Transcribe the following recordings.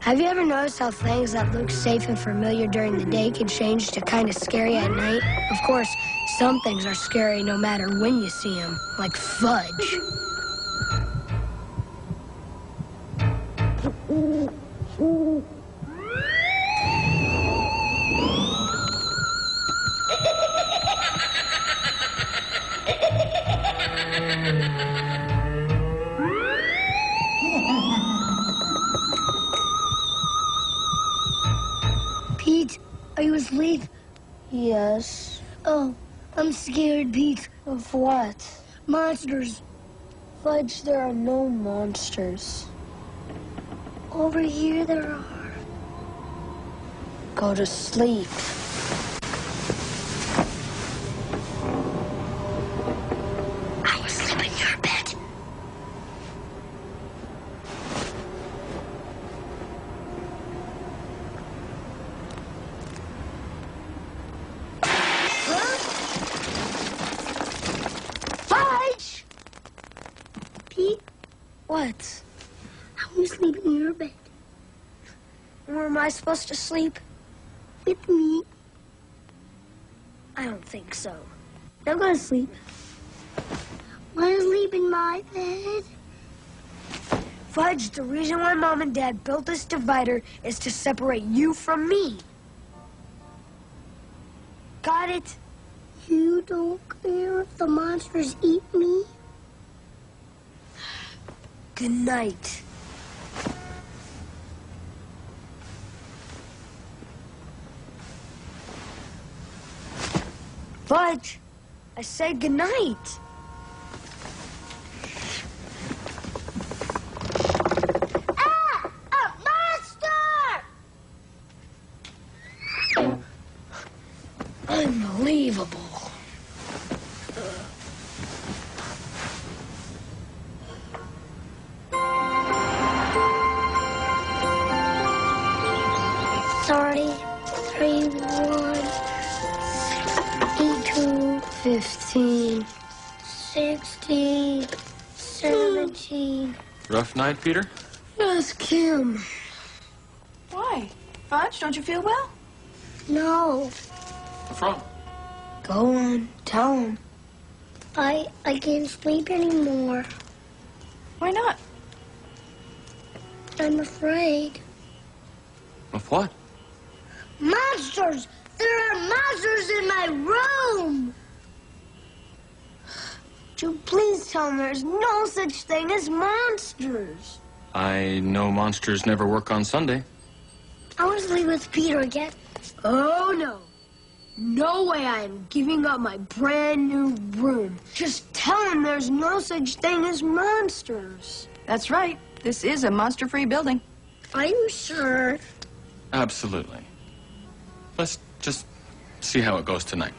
Have you ever noticed how things that look safe and familiar during the day can change to kind of scary at night? Of course, some things are scary no matter when you see them, like Fudge. Pete, are you asleep? Yes. Oh, I'm scared, Pete. Of what? Monsters. Fudge, there are no monsters. Over here there are. Go to sleep. I will sleep in your bed. Fudge! Pete? What? I want to sleep in your bed. Where am I supposed to sleep? With me. I don't think so. Now go to sleep. Want to sleep in my bed? Fudge, the reason why Mom and Dad built this divider is to separate you from me. Got it? You don't care if the monsters eat me? Good night. Fudge, I said good night. Ah! A monster! Unbelievable. Sorry. 3, 1, 2, 15. 16, 17. Rough night, Peter? Ask him. Why? Fudge, don't you feel well? No, What's wrong? Go on, tell him. I can't sleep anymore. Why not? I'm afraid. Of what? Monsters! There are monsters in my room! Jude, please tell him there's no such thing as monsters. I know monsters never work on Sunday. I want to sleep with Peter again. Oh, no. No way I am giving up my brand new room. Just tell him there's no such thing as monsters. That's right. This is a monster-free building. Are you sure? Absolutely. Let's just see how it goes tonight.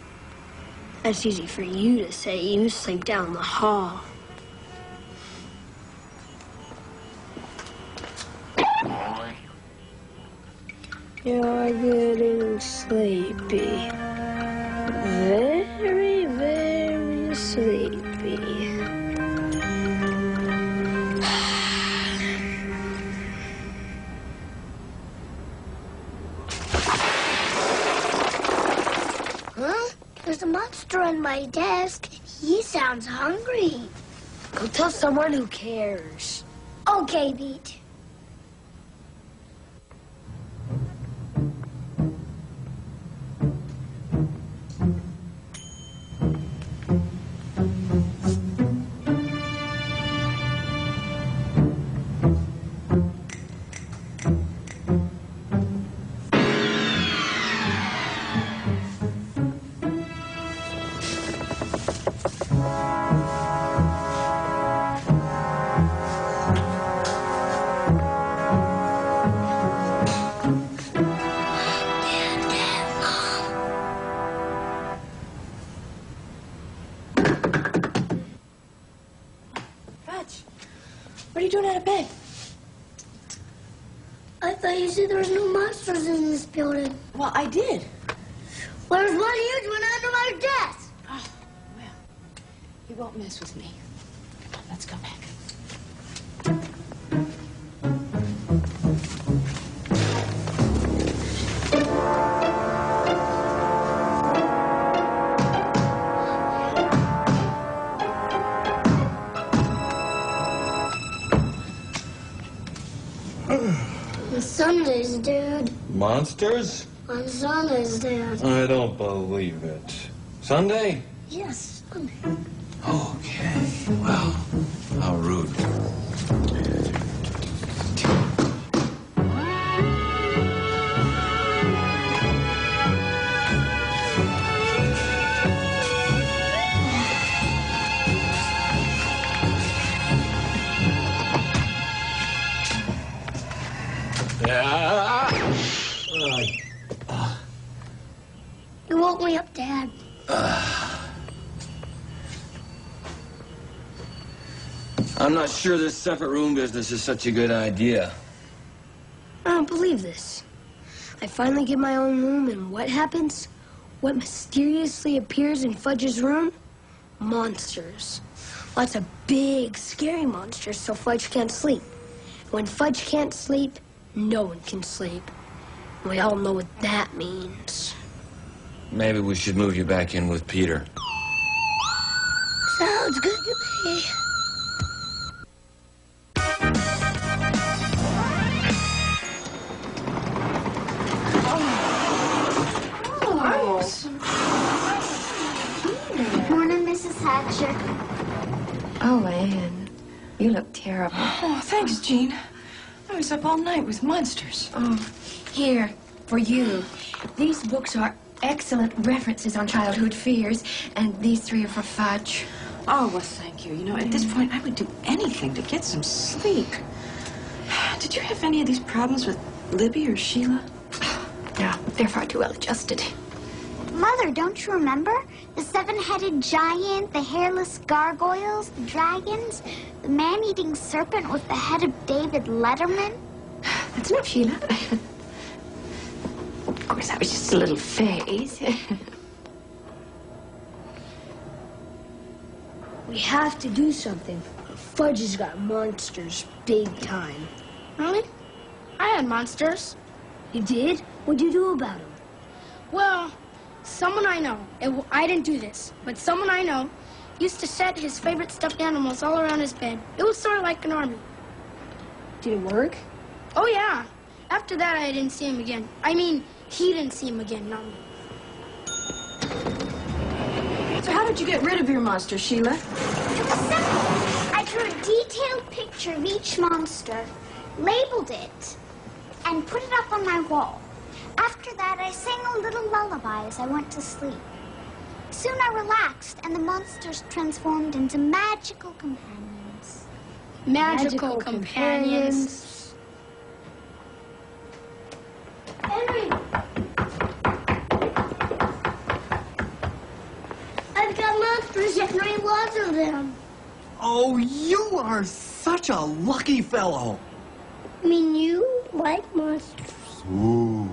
That's easy for you to say. You sleep down the hall. You're getting sleepy. Very, very sleepy. Huh? There's a monster on my desk. He sounds hungry. Go tell someone who cares. Okay, Pete. What are you doing out of bed? I thought you said there was no monsters in this building. Well, I did. There's one huge one under my desk. Oh, well, he won't mess with me. Let's go back. Monsters? On Sundays, Dad. I don't believe it. Sunday? Yes, Sunday. Okay. Well, how rude. You woke me up, Dad. I'm not sure this separate room business is such a good idea. I don't believe this. I finally get my own room, and what happens? What mysteriously appears in Fudge's room? Monsters. Lots of big, scary monsters, so Fudge can't sleep. When Fudge can't sleep, no one can sleep. We all know what that means. Maybe we should move you back in with Peter. Sounds good to me. Morning, Mrs. Hatcher. Oh, Anne, you look terrible. Oh, thanks, Jean. I was up all night with monsters. Oh, here, for you. These books are excellent references on childhood fears, and these three are for Fudge. Oh, well, thank you. You know, at this point, I would do anything to get some sleep. Did you have any of these problems with Libby or Sheila? No, they're far too well adjusted. Mother, don't you remember? The seven-headed giant, the hairless gargoyles, the dragons, the man-eating serpent with the head of David Letterman? That's enough, Sheila. Of course, that was just a little phase. We have to do something. Fudge has got monsters big time. Really? I had monsters. You did? What'd you do about them? Well, someone I know, I didn't do this, but someone I know used to set his favorite stuffed animals all around his bed. It was sort of like an army. Did it work? Oh, yeah. After that, I didn't see him again. I mean, he didn't see him again, not me. So how did you get rid of your monster, Sheila? It was simple. I drew a detailed picture of each monster, labeled it, and put it up on my wall. After that, I sang a little lullaby as I went to sleep. Soon I relaxed, and the monsters transformed into magical companions. Magical companions. Henry! I've got monsters, Henry, lots of them. Oh, you are such a lucky fellow. I mean, you like monsters. Oh,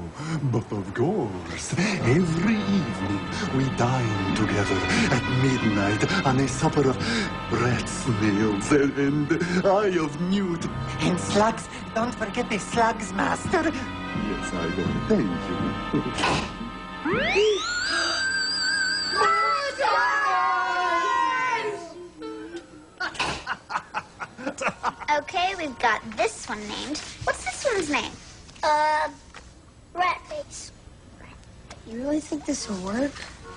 but of course, every evening we dine together at midnight on a supper of rat snails and eye of newt. And slugs. Don't forget the slugs, Master. Yes, I will. Thank you. Okay, we've got this one named. What's this one's name? Rat face. You really think this will work?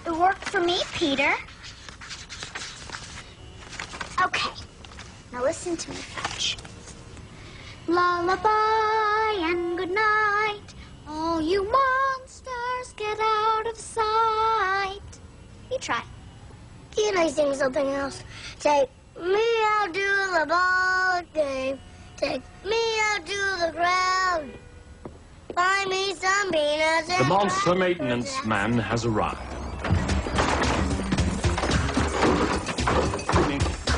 It worked for me, Peter. Okay, now listen to me, Fudge. Lullaby and good night. All you monsters, get out of sight. You try. Can I sing something else? Take me out to the ball game. Take me out to the ground. Find me some peanuts. The monster maintenance man has arrived.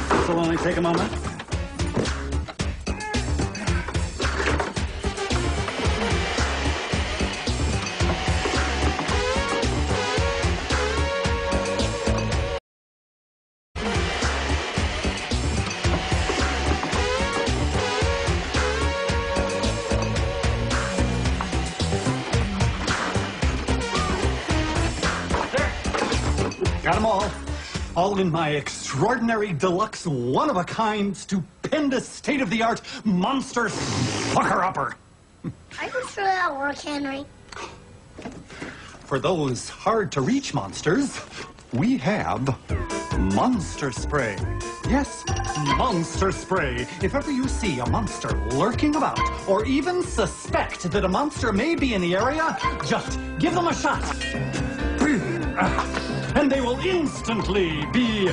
This will only take a moment. Got them all in my extraordinary, deluxe, one-of-a-kind, stupendous, state-of-the-art monster fucker-upper. I can sure that work, Henry. for those hard-to-reach monsters, we have monster spray. Yes, monster spray. If ever you see a monster lurking about, or even suspect that a monster may be in the area, just give them a shot. And they will instantly be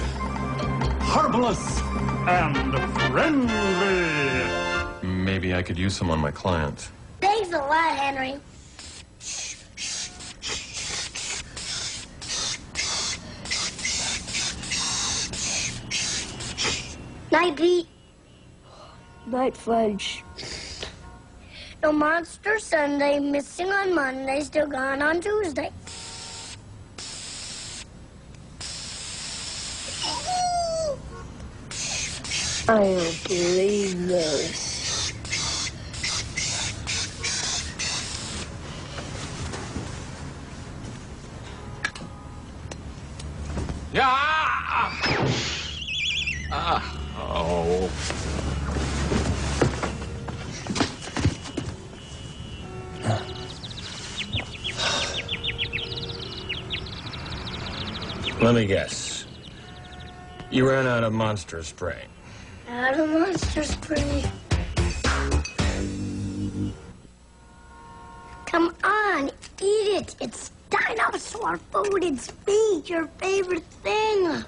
harmless and friendly. Maybe I could use some on my clients. Thanks a lot, Henry. Night, Pete. Night, Fudge. No Monster Sunday, missing on Monday, still gone on Tuesday. I don't believe this. Yeah! Oh. Let me guess. You ran out of monster spray. Out of monster spray. Come on, eat it. It's dinosaur food. It's meat, your favorite thing.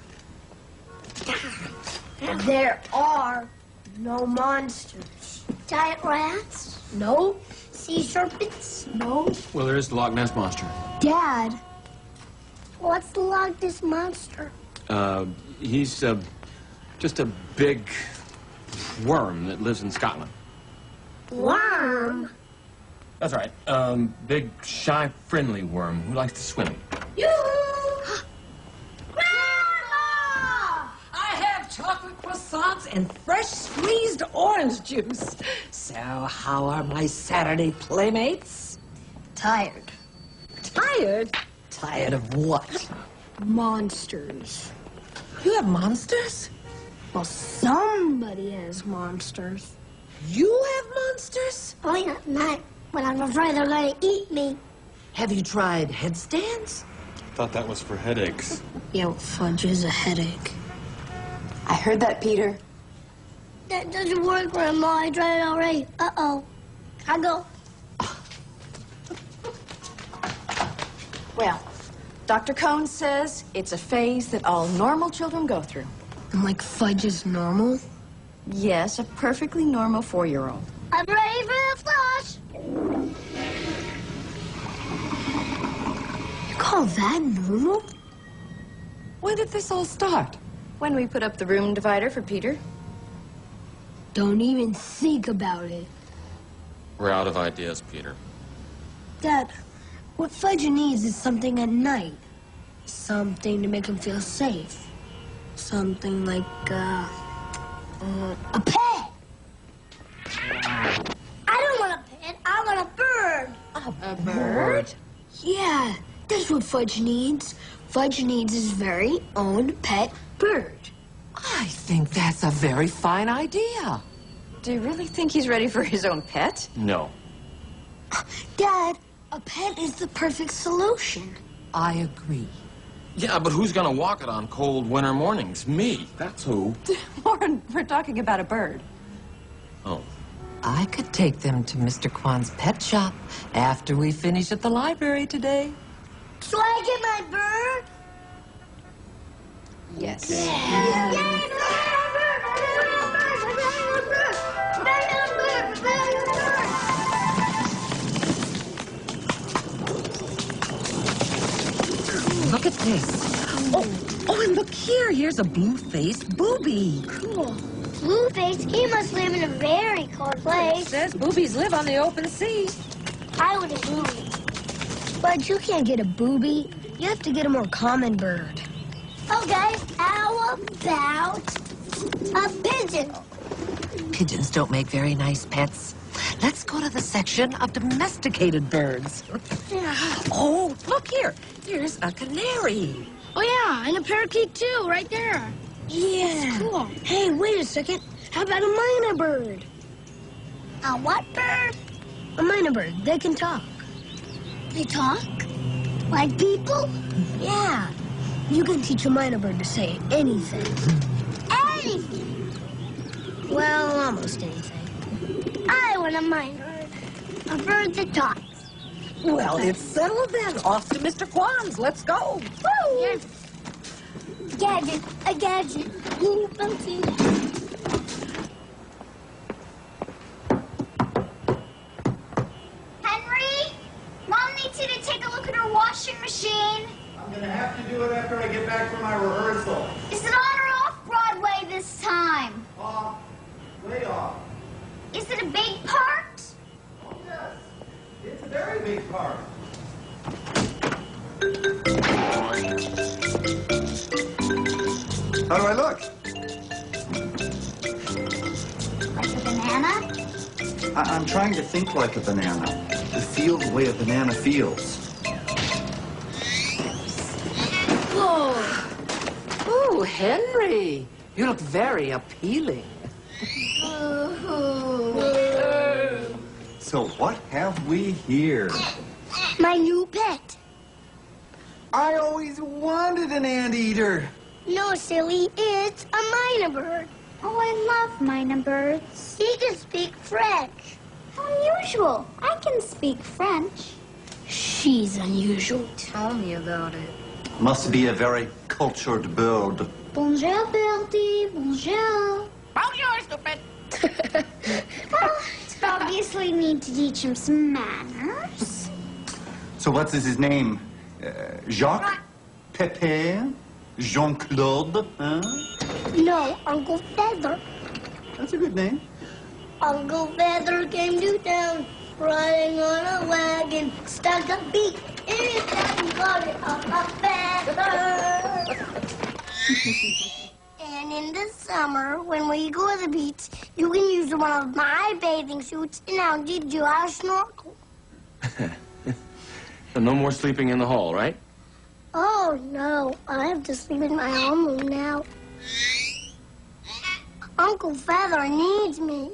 There are no monsters. Giant rats? No. Sea serpents? No. Well, there is the Loch Ness Monster. Dad, what's the Loch Ness Monster? He's just a big worm that lives in Scotland. Worm? That's right. Big, shy, friendly worm who likes to swim. Yoo-hoo! Grandma! I have chocolate croissants and fresh squeezed orange juice. So, how are my Saturday playmates? Tired. Tired? Tired of what? Monsters. You have monsters? Well, somebody has monsters. You have monsters? Oh, yeah, not when I'm afraid they're going to eat me. Have you tried headstands? Thought that was for headaches. Yeah, Fudge is a headache. I heard that, Peter. That doesn't work, Grandma. I tried it already. Uh-oh. I go. Well, Dr. Cohn says it's a phase that all normal children go through. And like Fudge is normal? Yes, a perfectly normal 4-year-old. I'm ready for the flush. You call that normal? When did this all start? When we put up the room divider for Peter. Don't even think about it. We're out of ideas, Peter. Dad, what Fudge needs is something at night. Something to make him feel safe. Something like, a pet. I don't want a pet. I want a bird. A bird? Yeah, that's what Fudge needs. Fudge needs his very own pet bird. I think that's a very fine idea. Do you really think he's ready for his own pet? No. Dad, a pet is the perfect solution. I agree. Yeah, but who's gonna walk it on cold winter mornings? Me. That's who. Warren, we're talking about a bird. Oh. I could take them to Mr. Kwan's pet shop after we finish at the library today. So I get my bird? Yes. Yeah. Look at this. Oh, and look here. Here's a blue-faced booby. Cool. Blueface, he must live in a very cold place. It says boobies live on the open sea. I would agree. But you can't get a booby. You have to get a more common bird. Okay, how about a pigeon? Pigeons don't make very nice pets. Let's go to the section of domesticated birds. Oh, look here. Here's a canary. Oh, yeah, and a parakeet, too, right there. Yeah. Cool. Hey, wait a second. How about a minor bird? A what bird? A minor bird. They can talk. They talk? Like people? Yeah. You can teach a minor bird to say anything. Anything. Well, almost anything. I want a minor. A bird that talks. Well, it's settled then. Off to Mr. Kwan's. Let's go. Woo! Gadget, a gadget. Bouncy. Henry, Mom needs you to take a look at her washing machine. I'm gonna have to do it after I get back from my rehearsal. Is it on or off Broadway this time? Off. Way off. Is it a big part? Oh, yes. It's a very big part. How do I look? Like a banana? I'm trying to think like a banana. To feel the way a banana feels. Oh, oh, Henry. You look very appealing. So what have we here? My new pet. I always wanted an anteater. No, silly, it's a minor bird. Oh, I love minor birds. He can speak French. Unusual. I can speak French. She's unusual. Tell me about it. Must be a very cultured bird. Bonjour, birdie. Bonjour. Bonjour, stupid. Well, obviously need to teach him some manners. So what's his name? Jacques? Pepe? Jean-Claude? Huh? No, Uncle Feather. That's a good name. Uncle Feather came to town, riding on a wagon, stuck a beak in his hat and called it a feather. And in the summer, when we go to the beach, you can use one of my bathing suits, and I'll teach you how to snorkel. So no more sleeping in the hall, right? Oh, no, I have to sleep in my own room now. Uncle Feather needs me.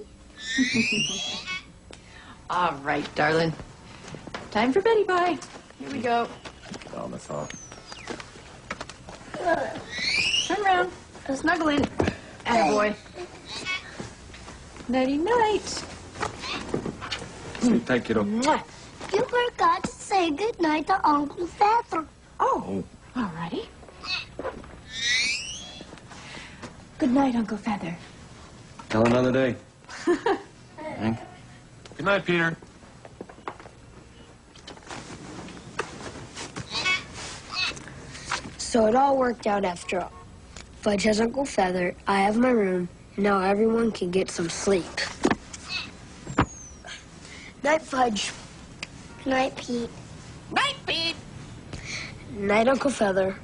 All right, darling. Time for Betty Bye. Here we go. Oh, that's all. Turn around. Snuggle in. Attaboy. Nighty-night. Sleep tight, kiddo. Mwah. You forgot to say goodnight to Uncle Feather. Oh, all righty. Good night, Uncle Feather. Till another day. Hank? Good night, Peter. So it all worked out after all. Fudge has Uncle Feather, I have my room, and now everyone can get some sleep. Night, Fudge. Night, Pete. Night, Pete. Night, Uncle Feather.